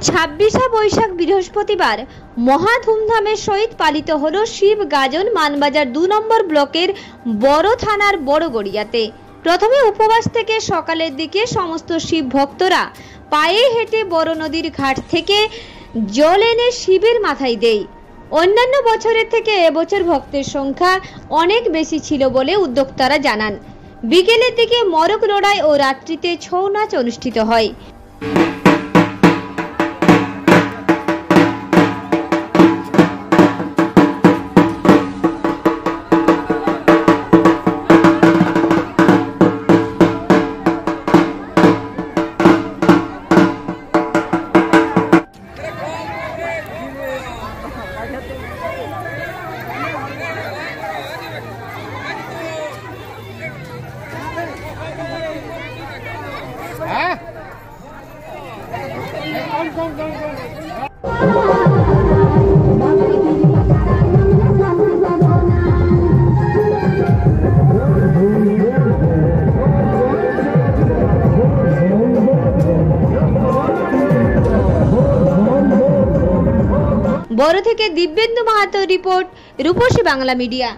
26শে বৈশাখ বৃহস্পতিবার মহা ধুমধামের সহিত পালিত হলো শিব গাজন মানবাজার 2 নম্বর ব্লকের বড় থানার বড়গড়িয়াতে। প্রথমে উপবাস থেকে সকালের দিকে সমস্ত শিব ভক্তরা পায়ে হেঁটে বড় নদীর ঘাট থেকে জল এনে শিবের মাথায় দেয়। অন্যান্য বছরের থেকে এবছর ভক্তের সংখ্যা অনেক বেশি ছিল বলে উদ্যোক্তারা জানান। বিকেলের দিকে মরক লড়াই ও রাত্রিতে ছৌ নাচ অনুষ্ঠিত হয়। বড় থেকে দিব্যেন্দু মাহাতো রিপোর্ট, রূপসী বাংলা মিডিয়া।